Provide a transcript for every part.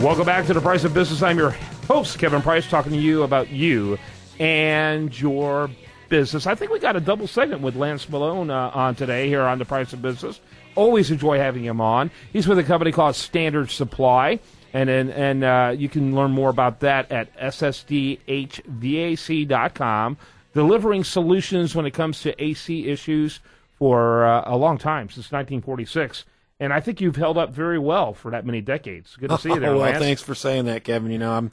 Welcome back to The Price of Business. I'm your host, Kevin Price, talking to you about you and your business. I think we got a double segment with Lance Malone on today here on The Price of Business. Always enjoy having him on. He's with a company called Standard Supply, and you can learn more about that at ssdhvac.com, delivering solutions when it comes to AC issues for a long time, since 1946. And I think you've held up very well for that many decades. Good to see you there, well, Lance. thanks for saying that, Kevin. You know,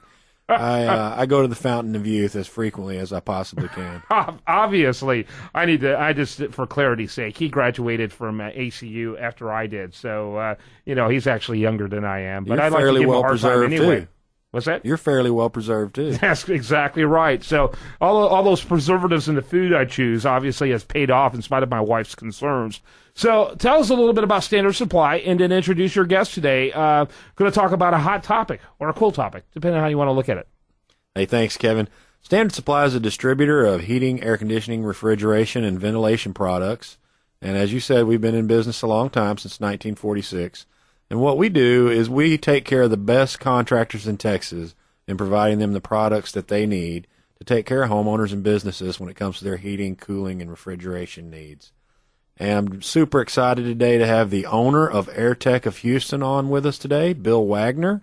I go to the fountain of youth as frequently as I possibly can. Obviously, I just, for clarity's sake, he graduated from ACU after I did. So, he's actually younger than I am. But You're I'd like to fairly give him a well hard time preserved, anyway. too. What's that? You're fairly well preserved, too. That's exactly right. So all those preservatives in the food I choose obviously has paid off in spite of my wife's concerns. So tell us a little bit about Standard Supply, and then introduce your guest today. Going to talk about a hot topic or a cool topic, depending on how you want to look at it. Hey, thanks, Kevin. Standard Supply is a distributor of heating, air conditioning, refrigeration, and ventilation products. And as you said, we've been in business a long time, since 1946. And what we do is we take care of the best contractors in Texas in providing them the products that they need to take care of homeowners and businesses when it comes to their heating, cooling, and refrigeration needs. And I'm super excited today to have the owner of AirTech of Houston on with us today, Bill Wagner.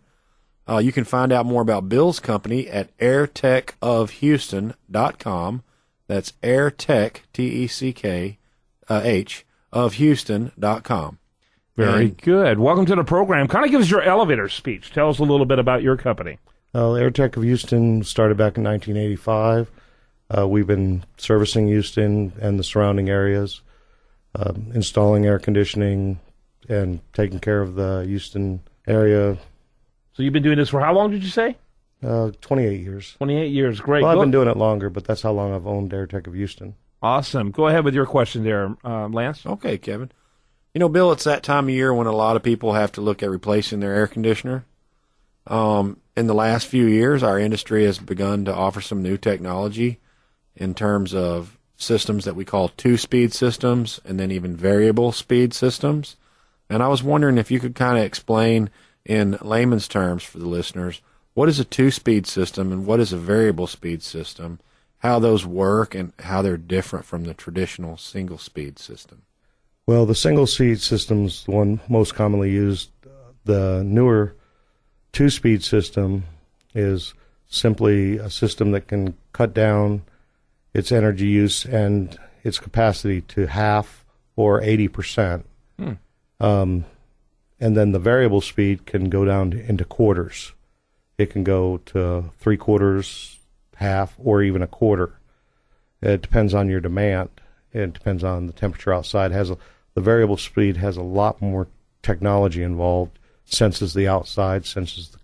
You can find out more about Bill's company at airtechofhouston.com. That's AirTech, T-E-C-K-H, of Houston.com. Very good. Welcome to the program. Kind of give us your elevator speech. Tell us a little bit about your company. AirTech of Houston started back in 1985. We've been servicing Houston and the surrounding areas, installing air conditioning and taking care of the Houston area. So you've been doing this for how long, did you say? 28 years. 28 years. Great. Well, I've been doing it longer, but that's how long I've owned AirTech of Houston. Awesome. Go ahead with your question there, Lance. Okay, Kevin. You know, Bill, it's that time of year when a lot of people have to look at replacing their air conditioner. In the last few years, our industry has begun to offer some new technology in terms of systems that we call two-speed systems and then even variable speed systems. And I was wondering if you could kind of explain in layman's terms for the listeners, what is a two-speed system and what is a variable speed system, how those work, and how they're different from the traditional single-speed system. Well, the single-speed system is the one most commonly used. The newer two-speed system is simply a system that can cut down its energy use and its capacity to half or 80%. And then the variable speed can go down into quarters. It can go to 3/4, half, or even a quarter. It depends on your demand. It depends on the temperature outside. The variable speed has a lot more technology involved, senses the outside, senses the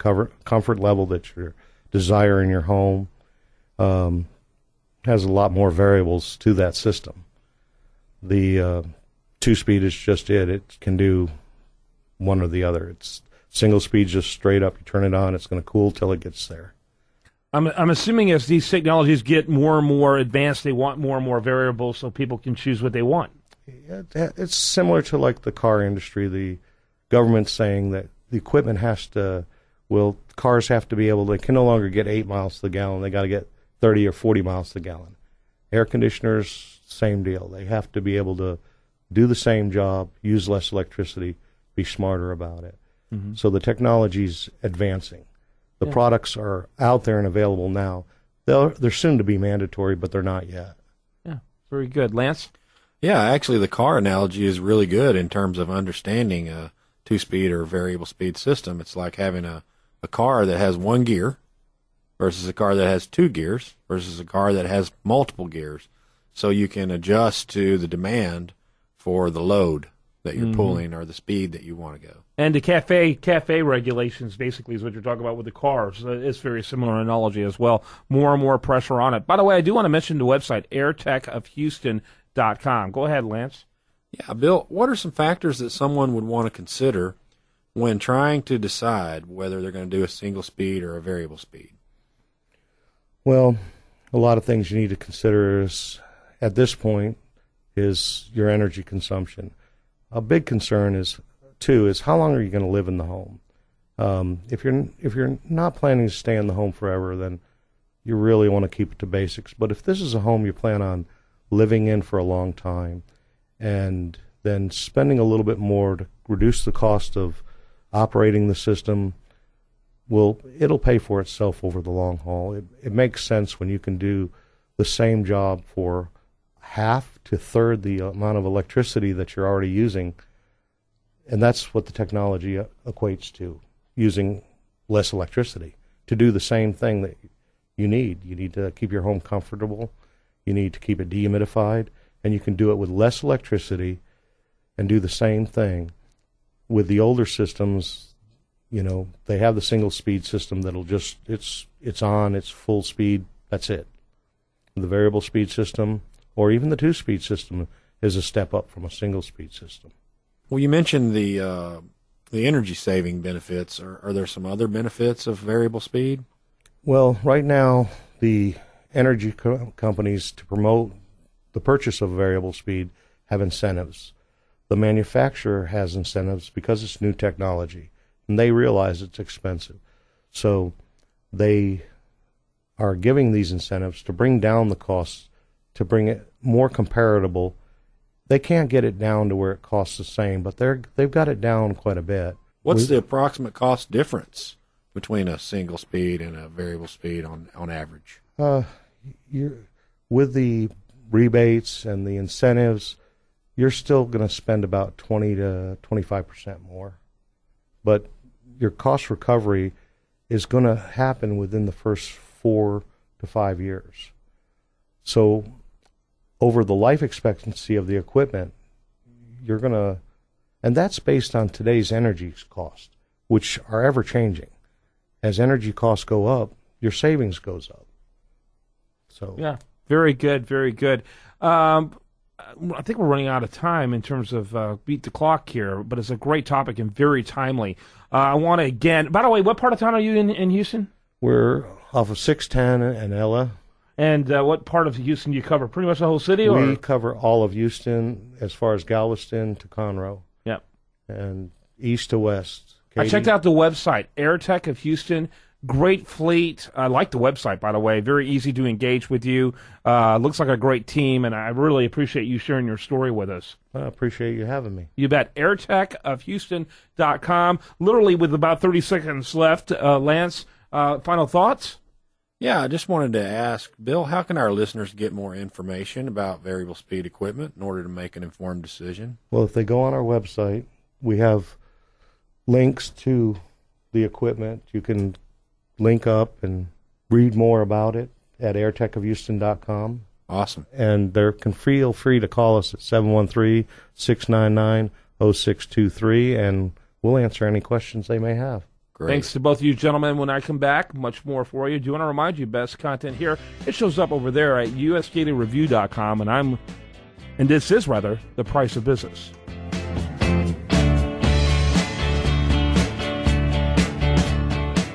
comfort level that you desire in your home, has a lot more variables to that system. The two-speed is just it. It can do one or the other. It's single speed, just straight up. You turn it on, it's going to cool till it gets there. I'm assuming as these technologies get more and more advanced, they want more and more variables so people can choose what they want. It's similar to like the car industry. The government's saying that the equipment cars have to be able, they can no longer get 8 miles to the gallon. They got to get 30 or 40 miles to the gallon. Air conditioners, same deal. They have to be able to do the same job, use less electricity, be smarter about it. Mm-hmm. So the technology's advancing. The products are out there and available now. They're soon to be mandatory, but they're not yet. Yeah, very good. Lance? Yeah, actually the car analogy is really good in terms of understanding a two-speed or variable speed system. It's like having a car that has one gear versus a car that has two gears versus a car that has multiple gears. So you can adjust to the demand for the load that you're pulling or the speed that you want to go. And the cafe regulations basically is what you're talking about with the cars. It's very similar analogy as well. More and more pressure on it. By the way, I do want to mention the website, airtechofhouston.com. Go ahead, Lance. Yeah, Bill, what are some factors that someone would want to consider when trying to decide whether they're going to do a single speed or a variable speed? Well, a lot of things you need to consider at this point is your energy consumption. A big concern is how long are you going to live in the home? If you're not planning to stay in the home forever, then you really want to keep it to basics. But if this is a home you plan on living in for a long time, and then spending a little bit more to reduce the cost of operating the system, it'll pay for itself over the long haul. It makes sense when you can do the same job for half to third the amount of electricity that you're already using, and that's what the technology equates to, using less electricity to do the same thing that you need. You need to keep your home comfortable. You need to keep it dehumidified, and you can do it with less electricity and do the same thing. With the older systems, they have the single speed system that'll just, it's on, it's full speed, that's it. The variable speed system, or even the 2-speed system, is a step up from a single speed system. Well, you mentioned the energy saving benefits. Are there some other benefits of variable speed? Well, right now, the energy companies, to promote the purchase of variable speed, have incentives. The manufacturer has incentives because it's new technology, and they realize it's expensive. So they are giving these incentives to bring down the costs, to bring it more comparable. They can't get it down to where it costs the same, but they've got it down quite a bit. What's the approximate cost difference between a single speed and a variable speed on average? With the rebates and the incentives, you're still going to spend about 20 to 25% more. But your cost recovery is going to happen within the first 4 to 5 years. So over the life expectancy of the equipment, you're going to, and that's based on today's energy cost, which are ever changing. As energy costs go up, your savings goes up. So yeah, very good, very good. I think we're running out of time in terms of beat the clock here, but it's a great topic and very timely. I want to again, by the way, what part of town are you in Houston? We're off of 610 and Ella. And what part of Houston do you cover? Pretty much the whole city? We cover all of Houston as far as Galveston to Conroe. Yep. And east to west. Katy. I checked out the website, AirTech of Houston. Great fleet. I like the website, by the way. Very easy to engage with you. Looks like a great team, and I really appreciate you sharing your story with us. I appreciate you having me. You bet. AirTechofHouston.com. Literally with about 30 seconds left. Lance, final thoughts? Yeah, I just wanted to ask, Bill, how can our listeners get more information about variable speed equipment in order to make an informed decision? Well, if they go on our website, we have links to the equipment. You can link up and read more about it at airtechofhouston.com. Awesome. And they can feel free to call us at 713-699-0623, and we'll answer any questions they may have. Great. Thanks to both of you gentlemen. When I come back, much more for you. Do want to remind you, best content here, it shows up over there at usdailyreview.com, and this is the price of business.